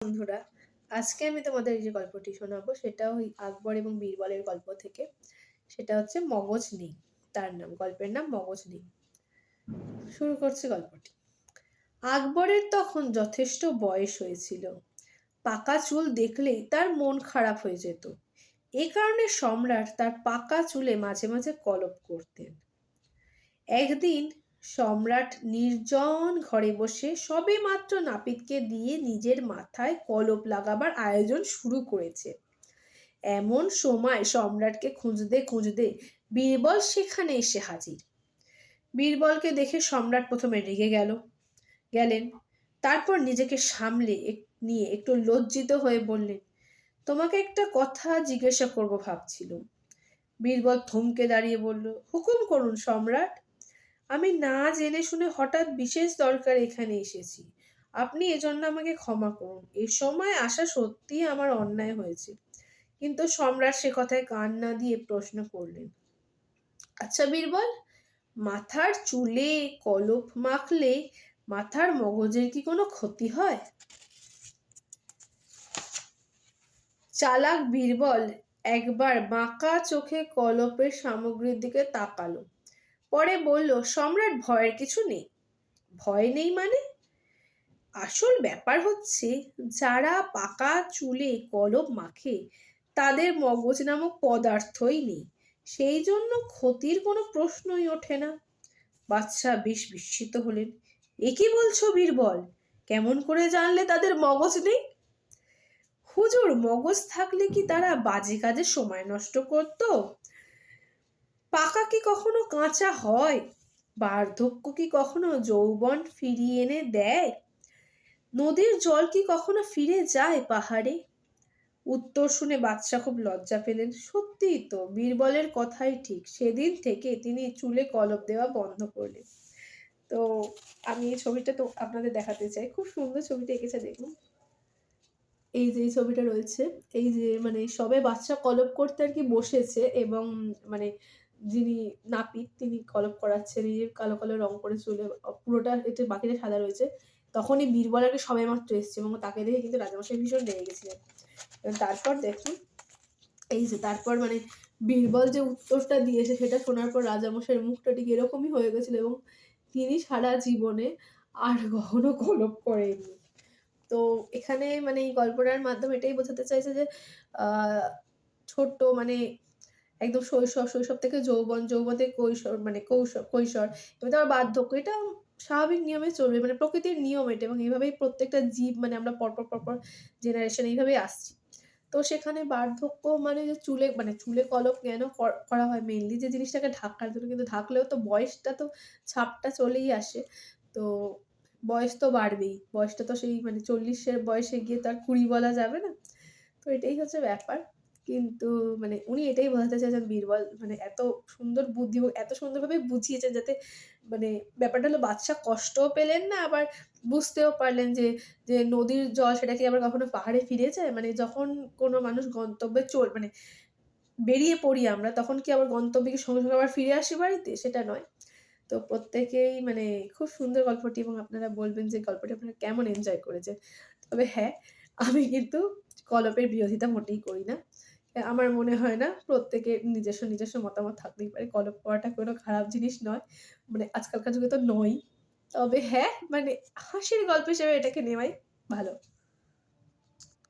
বন্ধুরা, আজকে আমি তোমাদের যে গল্পটি শোনাবো সেটা ওই আকবর এবং বীরবলের গল্প থেকে। সেটা হচ্ছে মগজ নেই। তার নাম, গল্পের নাম মগজ নেই। শুরু করছি গল্পটি। আকবরের তখন যথেষ্ট বয়স হয়েছিল। পাকা চুল দেখলেই তার মন খারাপ হয়ে যেত। এ কারণে সম্রাট তার পাকা চুলে মাঝে মাঝে কলপ করতেন। একদিন সম্রাট নির্জন ঘরে বসে সবেমাত্র নাপিতকে দিয়ে নিজের মাথায় কলপ লাগাবার আয়োজন শুরু করেছে। এমন সময় সম্রাটকে খুঁজতে খুঁজতে বীরবল সেখানে এসে হাজির। বীরবলকে দেখে সম্রাট প্রথমে রেগে গেলেন। তারপর নিজেকে সামলে নিয়ে একটু লজ্জিত হয়ে বললেন, তোমাকে একটা কথা জিজ্ঞাসা করব ভাবছিলুম। বীরবল থমকে দাঁড়িয়ে বলল, হুকুম করুন সম্রাট। আমি না জেনে শুনে হঠাৎ বিশেষ দরকার এখানে এসেছি। আপনি এজন্য আমাকে ক্ষমা করুন। এ সময় আসা সত্যিই আমার অন্যায় হয়েছে। কিন্তু সম্রাট সে কথায় কান না দিয়ে প্রশ্ন করলেন, আচ্ছা বীরবল, মাথার চুলে কলপ মাখলে মাথার মগজের কি কোনো ক্ষতি হয়? চালাক বীরবল একবার বাঁকা চোখে কলপের সামগ্রীর দিকে তাকালো। পরে বলল, সম্রাট, ভয়ের কিছু নেই। ভয় নেই মানে? আসল ব্যাপার হচ্ছে, যারা পাকা চুলে কলপ মাখে তাদের মগজ নামক পদার্থই নেই। সেই জন্য ক্ষতির কোনো প্রশ্নই ওঠে না। বাদশাহ বেশ বিস্মিত হলেন। এ কি বলছো বীরবল? কেমন করে জানলে তাদের মগজ নেই? হুজুর, মগজ থাকলে কি তারা বাজে কাজে সময় নষ্ট করত? পাকা কি কখনো কাঁচা হয়? বার্ধক্য কি কখনো যৌবন ফিরিয়ে এনে দেয়? নদীর জল কি কখনো ফিরে যায় পাহাড়ে? উত্তর শুনে বাদশাহ খুব লজ্জা পেলেন। সত্যিই তো, বীরবলের কথাই ঠিক। সেদিন থেকে তিনি চুলে কলপ দেওয়া বন্ধ করলেন। তো আমি এই ছবিটা তো আপনাদের দেখাতে চাই। খুব সুন্দর ছবিটা এঁকেছে, দেখুন। এই যে ছবিটা রয়েছে, এই যে মানে সবে বাচ্চা কলপ করতে আর কি বসেছে, এবং মানে যিনি নাপিত তিনি কলপ করাচ্ছেন, এই যে কালো কালো রং করে চুলে, পুরোটা এটা বাকিটা সাদা রয়েছে। তখনই বীরবল আর কি সবে মাত্র এসছে, এবং তাকে দেখে কিন্তু রাজামশাই ভীষণ রেগে গেছিলেন। এবং তারপর দেখুন, এই যে তারপর মানে বীরবল যে উত্তরটা দিয়েছে সেটা শোনার পর রাজামশাইয়ের মুখটা ঠিক এরকমই হয়ে গেছিল, এবং তিনি সারা জীবনে আর কখনো কলপ করেননি। তো এখানে মানে এই গল্পটার মাধ্যমে এটাই বোঝাতে চাইছে যে ছোট্ট মানে একদম শৈশব থেকে যৌবন, যৌবন থেকে কৈশোর, মানে কৈশোর এবং তারপর বার্ধক্য, এটা স্বাভাবিক নিয়মে চলবে, মানে প্রকৃতির নিয়ম এটা, এবং এইভাবেই প্রত্যেকটা জীব, মানে আমরা পরপর জেনারেশন এইভাবেই আসছি। তো সেখানে বার্ধক্য মানে যে চুলে কলপ কেন করা হয়, মেইনলি যে জিনিসটাকে ঢাকার জন্য, কিন্তু ঢাকলেও তো বয়সটা তো ছাপটা চলেই আসে। তো বয়স তো বাড়বেই। বয়সটা তো সেই মানে 40 এর বয়সে গিয়ে তো আর 20 বলা যাবে না। তো এটাই হচ্ছে ব্যাপার। কিন্তু মানে উনি এটাই বোঝাতে চেয়েছেন, বীরবল মানে এত সুন্দর বুদ্ধি এবং এত সুন্দরভাবে বুঝিয়েছেন যাতে মানে ব্যাপারটা হলো বাদশা কষ্টও পেলেন না, আবার বুঝতেও পারলেন যে যে নদীর জল সেটা কি আবার কখনো পাহাড়ে ফিরে যায়? মানে যখন কোনো মানুষ গন্তব্যে মানে বেরিয়ে পড়ি আমরা, তখন কি আবার গন্তব্যে কি সঙ্গে আবার ফিরে আসি বাড়িতে? সেটা নয়। তো প্রত্যেকেই মানে খুব সুন্দর গল্পটি, এবং আপনারা বলবেন যে গল্পটি আপনারা কেমন এনজয় করেছেন। তবে হ্যাঁ, আমি কিন্তু কলপের বিরোধিতা মোটেই করি না। আমার মনে হয় না, প্রত্যেকের নিজস্ব মতামত থাকতেই পারে। কলপ করাটা কোনো খারাপ জিনিস নয়। মানে আজকালকার যুগে তো নয়ই। তবে হ্যাঁ, মানে হাসির গল্প হিসেবে এটাকে নেওয়াই ভালো।